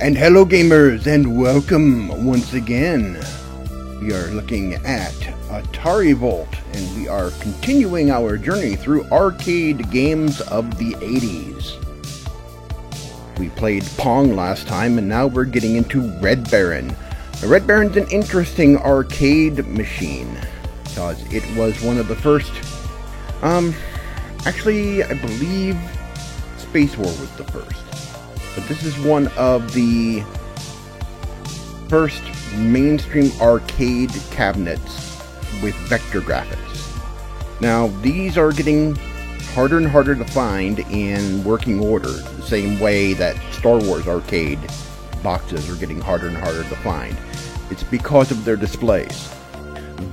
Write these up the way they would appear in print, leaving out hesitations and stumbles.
And hello gamers, and welcome once again. We are looking at Atari Volt, and we are continuing our journey through arcade games of the 80s. We played Pong last time, and now we're getting into Red Baron. Now, Red Baron's an interesting arcade machine, because it was one of the first, actually, I believe Space War was the first. But this is one of the first mainstream arcade cabinets with vector graphics. Now, these are getting harder and harder to find in working order, the same way that Star Wars arcade boxes are getting harder and harder to find. It's because of their displays.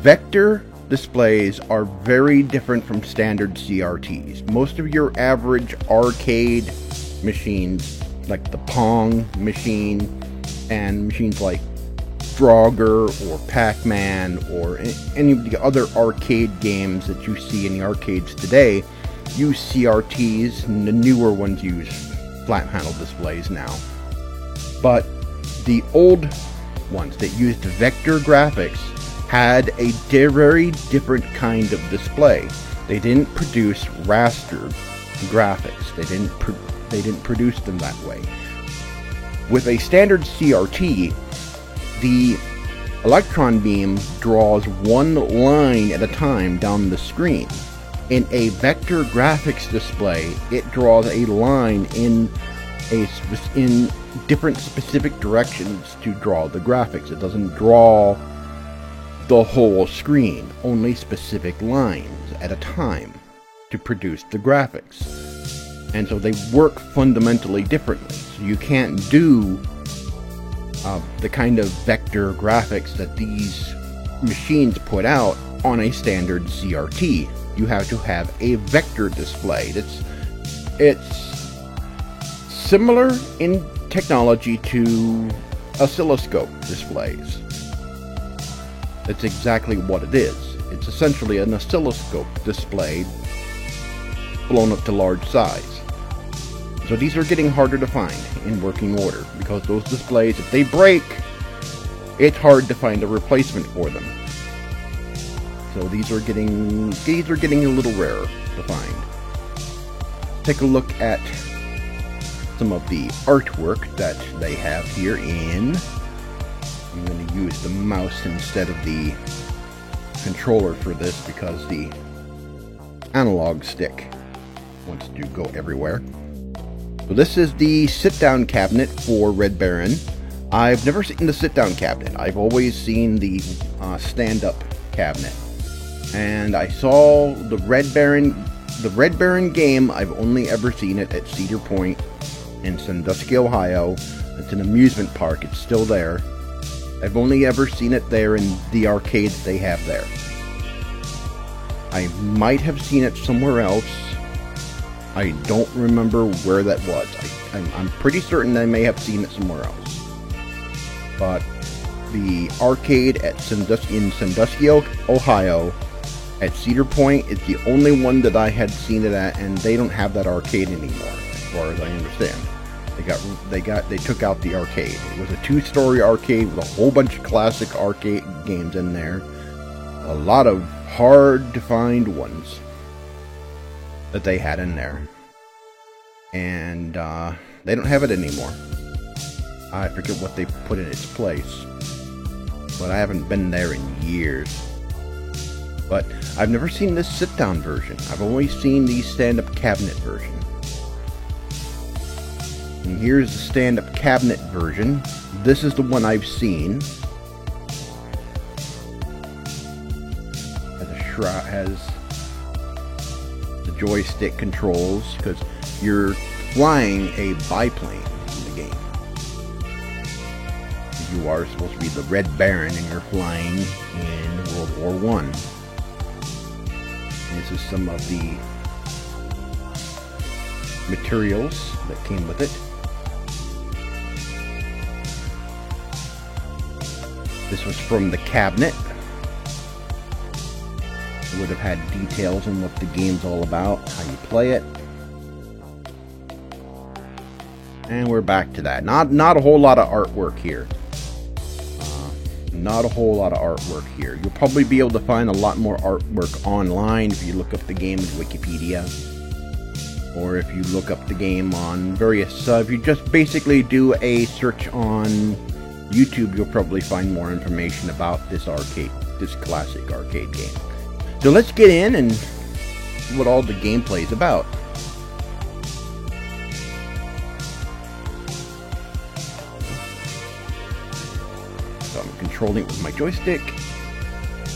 Vector displays are very different from standard CRTs. Most of your average arcade machines, like the Pong machine and machines like Frogger or Pac-Man or any of the other arcade games that you see in the arcades today, use CRTs, and the newer ones use flat panel displays now. But the old ones that used vector graphics had a very different kind of display. They didn't produce raster graphics. They didn't produce them that way. With a standard CRT, the electron beam draws one line at a time down the screen. In a vector graphics display, it draws a line in different specific directions to draw the graphics. It doesn't draw the whole screen, only specific lines at a time to produce the graphics. And so they work fundamentally differently. So you can't do the kind of vector graphics that these machines put out on a standard CRT. You have to have a vector display. It's similar in technology to oscilloscope displays. That's exactly what it is. It's essentially an oscilloscope display blown up to large size. So these are getting harder to find in working order, because those displays, if they break, it's hard to find a replacement for them. So these are getting a little rarer to find. Take a look at some of the artwork that they have here in. I'm going to use the mouse instead of the controller for this because the analog stick wants to go everywhere. So this is the sit-down cabinet for Red Baron. I've never seen the sit-down cabinet. I've always seen the stand-up cabinet. And I saw the Red Baron game. I've only ever seen it at Cedar Point in Sandusky, Ohio. It's an amusement park. It's still there. I've only ever seen it there in the arcades they have there. I might have seen it somewhere else. I don't remember where that was. I'm pretty certain I may have seen it somewhere else. But the arcade at in Sandusky, Ohio, at Cedar Point, is the only one that I had seen it at, and they don't have that arcade anymore, as far as I understand. They took out the arcade. It was a two-story arcade with a whole bunch of classic arcade games in there. A lot of hard-to-find ones that they had in there. And they don't have it anymore. I forget what they put in its place. But I haven't been there in years. But I've never seen this sit-down version. I've always seen the stand-up cabinet version. And here's the stand-up cabinet version. This is the one I've seen. Has the joystick controls, because you're flying a biplane in the game. You are supposed to be the Red Baron, and you're flying in World War I. This is some of the materials that came with it. This was from the cabinet. It would have had details on what the game's all about, how you play it. And we're back to that. Not a whole lot of artwork here. Not a whole lot of artwork here. You'll probably be able to find a lot more artwork online if you look up the game in Wikipedia. Or if you look up the game on various... if you just basically do a search on YouTube, you'll probably find more information about this classic arcade game. So let's get in and what all the gameplay is about. So I'm controlling it with my joystick,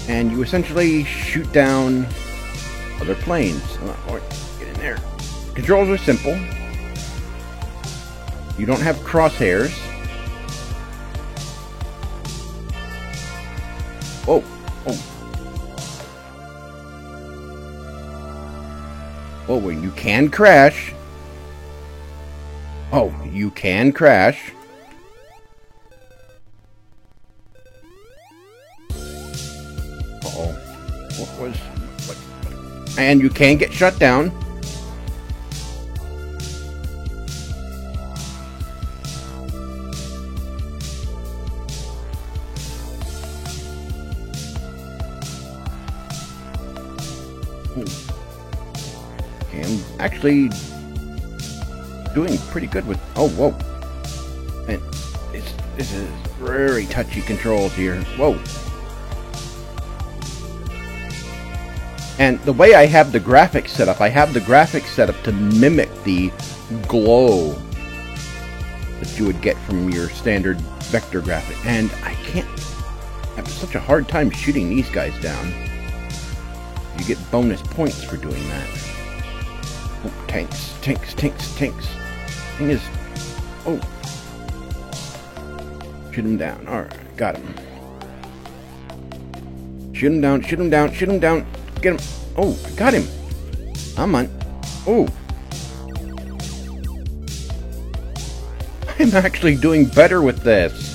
and you essentially shoot down other planes. Get in there. Controls are simple. You don't have crosshairs. Oh, oh. Oh, well, you can crash. Oh, you can crash. Uh-oh. What? And you can get shut down. Okay, I'm actually doing pretty good with... Oh, whoa. And this is very touchy controls here. Whoa. And the way I have the graphics set up, I have the graphics set up to mimic the glow that you would get from your standard vector graphic. And I can't... I have such a hard time shooting these guys down. You get bonus points for doing that. Oh, tanks, tanks, tanks, tanks. Thing is... Oh. Shoot him down. Alright, got him. Shoot him down, shoot him down, shoot him down. Get him. Oh, I got him. I'm on. Oh. I'm actually doing better with this.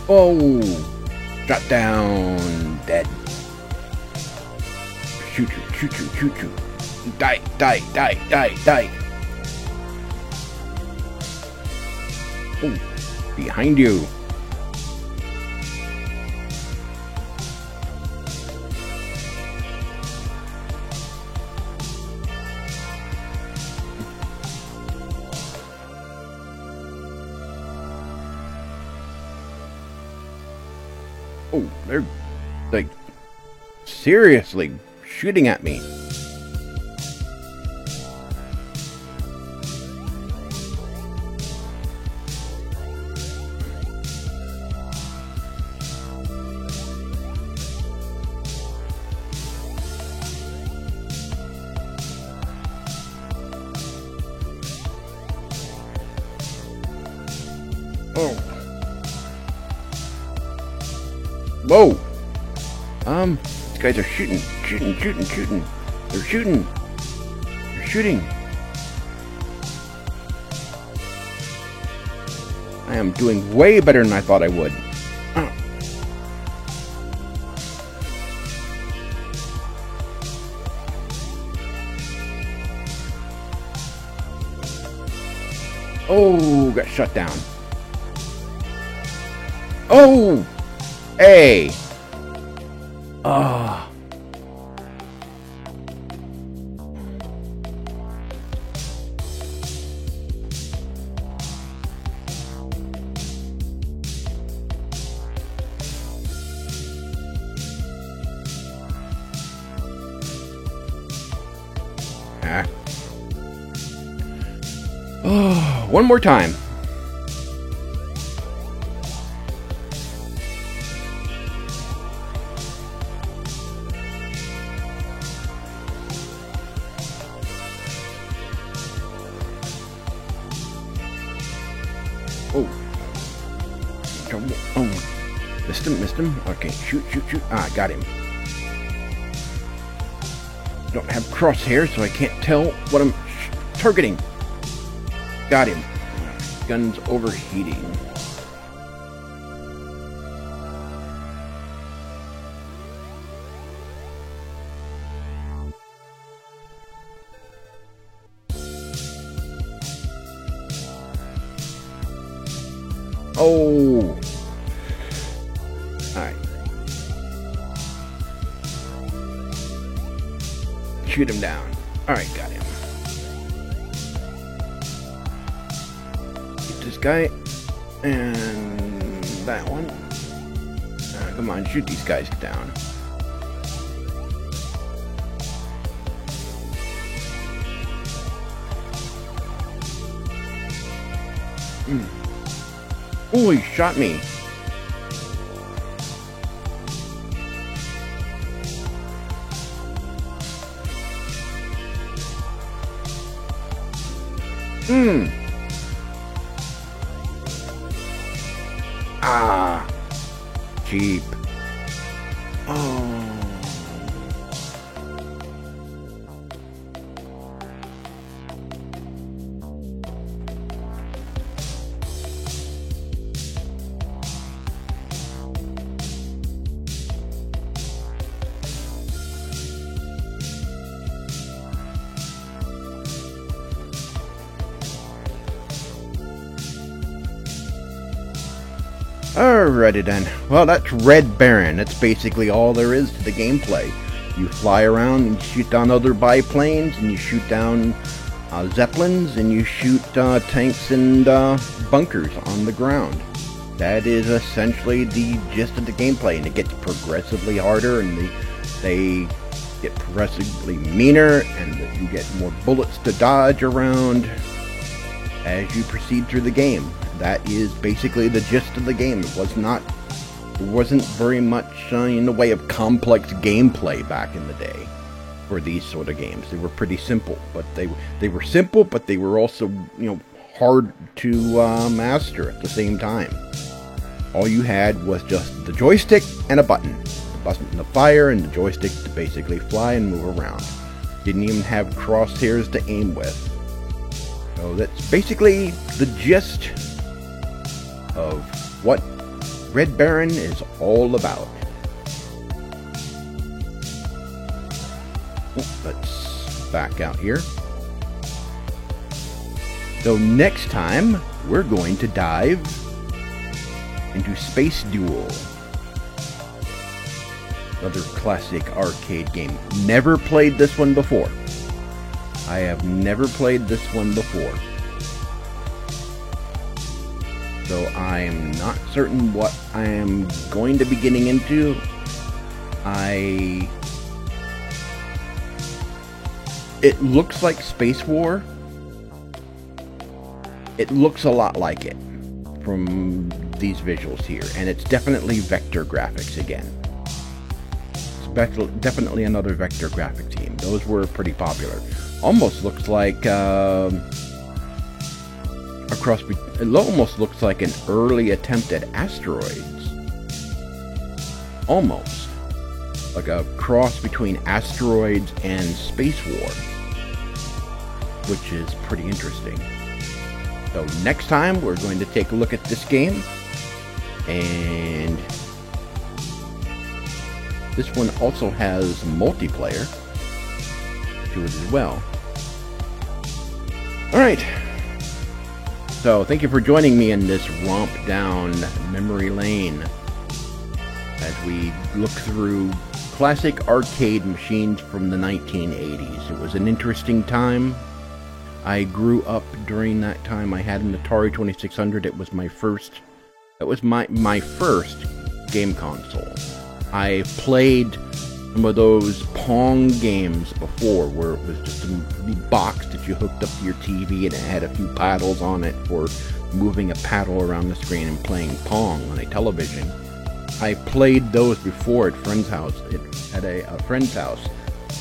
Oh, shot down, dead. Shoot you, shoot you, shoot you. Die, die, die, die, die. Oh, behind you. Oh, they're like seriously shooting at me. Oh. Whoa! These guys are shooting. They're shooting. I am doing way better than I thought I would. Oh, got shut down. Oh! Hey! Ah. Oh, one more time. Oh. Oh. Missed him. Okay, shoot. Ah, got him. Don't have crosshairs, so I can't tell what I'm targeting. Got him. gun's overheating. Oh! Alright. Shoot him down. Alright, got him. Get this guy. And that one. Come on, shoot these guys down. Oh, he shot me. Ah. Cheap. Oh. Alrighty then. Well, that's Red Baron. That's basically all there is to the gameplay. You fly around and shoot down other biplanes, and you shoot down zeppelins, and you shoot tanks and bunkers on the ground. That is essentially the gist of the gameplay, and it gets progressively harder, and they get progressively meaner, and you get more bullets to dodge around as you proceed through the game. That is basically the gist of the game. There wasn't very much in the way of complex gameplay back in the day for these sort of games. They were pretty simple, but they were simple, but they were also, you know, hard to master at the same time. All you had was just the joystick and a button. The button to fire and the joystick to basically fly and move around. Didn't even have crosshairs to aim with. So that's basically the gist of what Red Baron is all about. Let's back out here. So next time, we're going to dive into Space Duel. Another classic arcade game. Never played this one before. I have never played this one before. So I'm not certain what I am going to be getting into. It looks like Space War. It looks a lot like it from these visuals here, and it's definitely vector graphics again. It's definitely another vector graphic team. Those were pretty popular. Almost looks like it almost looks like an early attempt at Asteroids. Almost. Like a cross between Asteroids and Space War. Which is pretty interesting. So next time we're going to take a look at this game. And this one also has multiplayer to it as well. Alright. So, thank you for joining me in this romp down memory lane as we look through classic arcade machines from the 1980s. It was an interesting time. I grew up during that time. I had an Atari 2600. It was my first. It was my first game console. I played some of those Pong games before, where it was just a box that you hooked up to your TV and it had a few paddles on it for moving a paddle around the screen and playing Pong on a television. I played those before at a friend's house,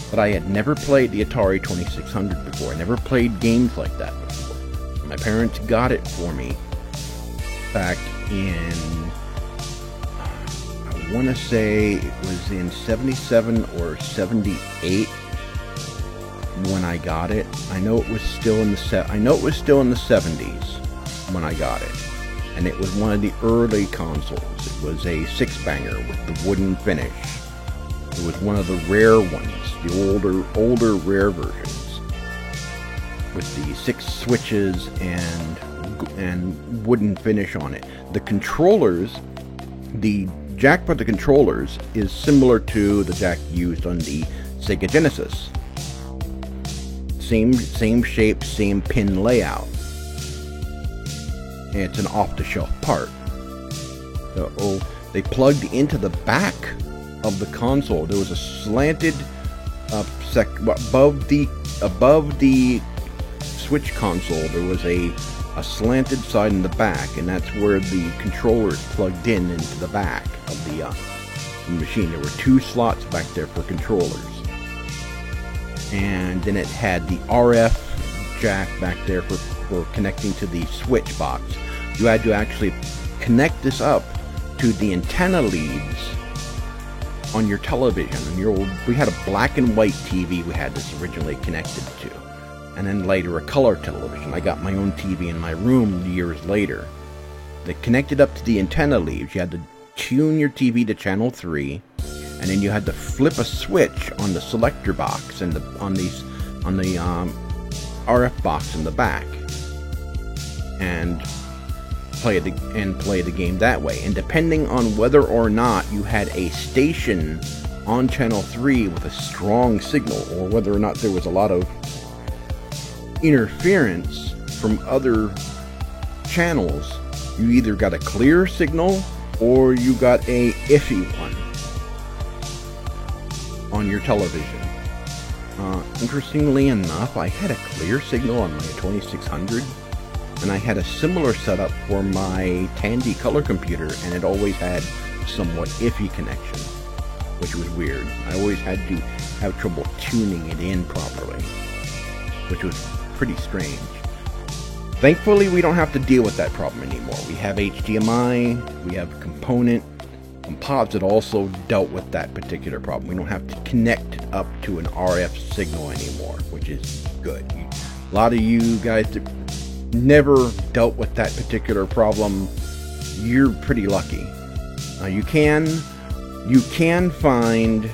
but I had never played the Atari 2600 before. I never played games like that before. My parents got it for me back in, I want to say it was in 77 or 78 when I got it. I know it was still in the 70s. when I got it. And it was one of the early consoles. It was a 6-banger with the wooden finish. It was one of the rare ones, the older rare versions, with the 6 switches and wooden finish on it. The controllers, the jack for the controllers is similar to the jack used on the Sega Genesis. Same shape, same pin layout. And it's an off-the-shelf part. So, they plugged into the back of the console. There was a slanted above the Switch console. There was a slanted side in the back, and that's where the controllers plugged into the back of the machine. There were 2 slots back there for controllers. And then it had the RF jack back there for connecting to the Switch box. You had to actually connect this up to the antenna leads on your television. We had a black and white TV we had this originally connected to, and then later a color television. I got my own TV in my room years later. They connected up to the antenna leads. You had to tune your TV to channel 3. And then you had to flip a switch on the selector box and on the RF box in the back, and play the game that way. And depending on whether or not you had a station on channel 3 with a strong signal, or whether or not there was a lot of interference from other channels, you either got a clear signal or you got a iffy one on your television. Interestingly enough, I had a clear signal on my 2600, and I had a similar setup for my Tandy color computer, and it always had a somewhat iffy connection, which was weird. I always had to have trouble tuning it in properly, which was pretty strange. Thankfully, we don't have to deal with that problem anymore. We have HDMI, we have Composite also dealt with that particular problem. We don't have to connect up to an RF signal anymore, which is good. A lot of you guys that never dealt with that particular problem, you're pretty lucky. You can find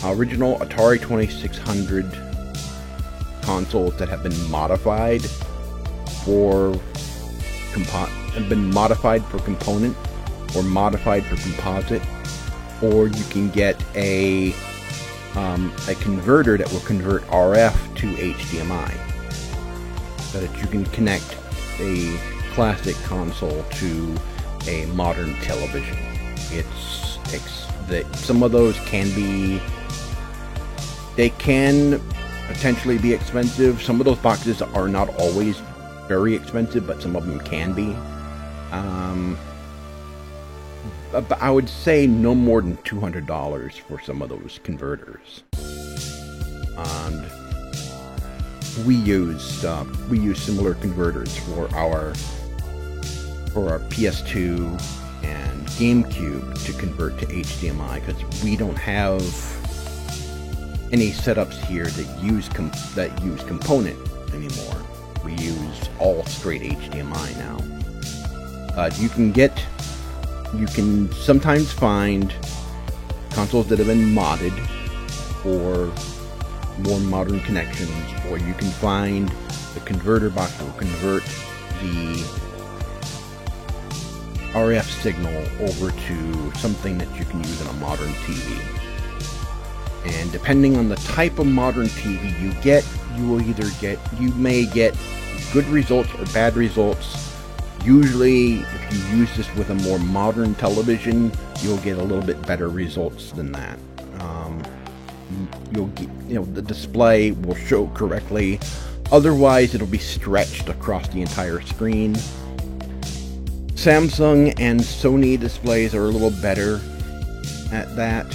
original Atari 2600 consoles that have been modified for component, or modified for composite, or you can get a converter that will convert RF to HDMI, so that you can connect a classic console to a modern television. Some of those can potentially be expensive. Some of those boxes are not always very expensive, but some of them can be. I would say no more than $200 for some of those converters. And we use similar converters for our PS2 and GameCube to convert to HDMI, because we don't have any setups here that use component anymore. We use all straight HDMI now. You can sometimes find consoles that have been modded for more modern connections, or you can find the converter box that will convert the RF signal over to something that you can use in a modern TV. And depending on the type of modern TV you get, you may get good results or bad results. Usually, if you use this with a more modern television, you'll get a little bit better results than that. The display will show correctly. Otherwise, it'll be stretched across the entire screen. Samsung and Sony displays are a little better at that.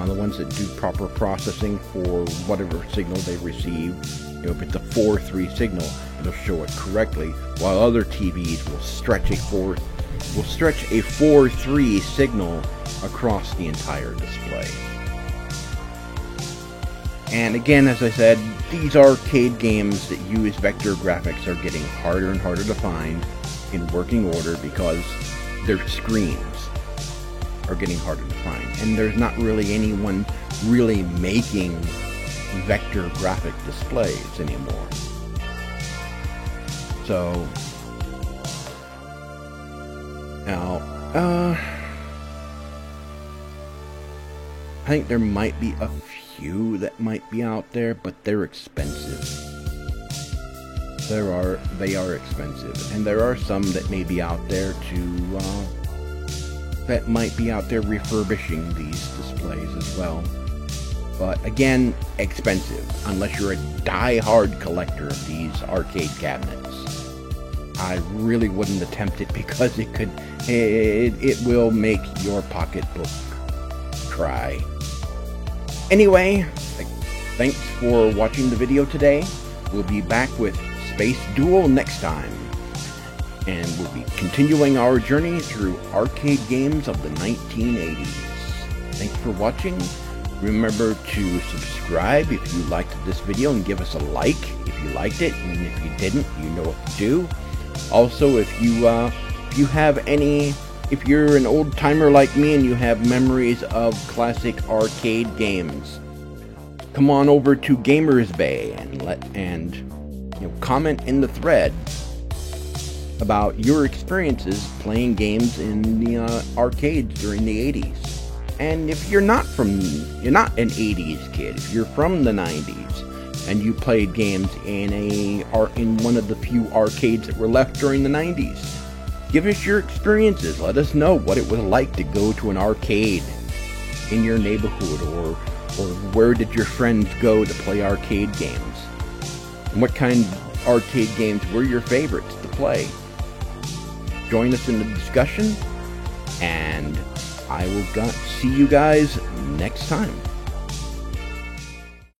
The ones that do proper processing for whatever signal they receive. If it's a 4:3 signal, it'll show it correctly, while other TVs will stretch a 4:3 signal across the entire display. And again, as I said, these arcade games that use vector graphics are getting harder and harder to find in working order because their screens are getting harder to find. And there's not really anyone really making vector graphic displays anymore. So, now, I think there might be a few that might be out there, but they're expensive. They are expensive, and there are some that may be out there that might be out there refurbishing these displays as well. But again, expensive, unless you're a die-hard collector of these arcade cabinets. I really wouldn't attempt it because it will make your pocketbook cry. Anyway, thanks for watching the video today. We'll be back with Space Duel next time. And we'll be continuing our journey through arcade games of the 1980s. Thanks for watching. Remember to subscribe if you liked this video and give us a like if you liked it. And if you didn't, you know what to do. Also, if you're an old timer like me and you have memories of classic arcade games, come on over to Gamers Bay and comment in the thread about your experiences playing games in the arcades during the 80s. And if you're not an 80s kid, if you're from the 90s and you played games in one of the few arcades that were left during the 90s, give us your experiences. Let us know what it was like to go to an arcade in your neighborhood, or where did your friends go to play arcade games? And what kind of arcade games were your favorites to play? Join us in the discussion, and I will see you guys next time.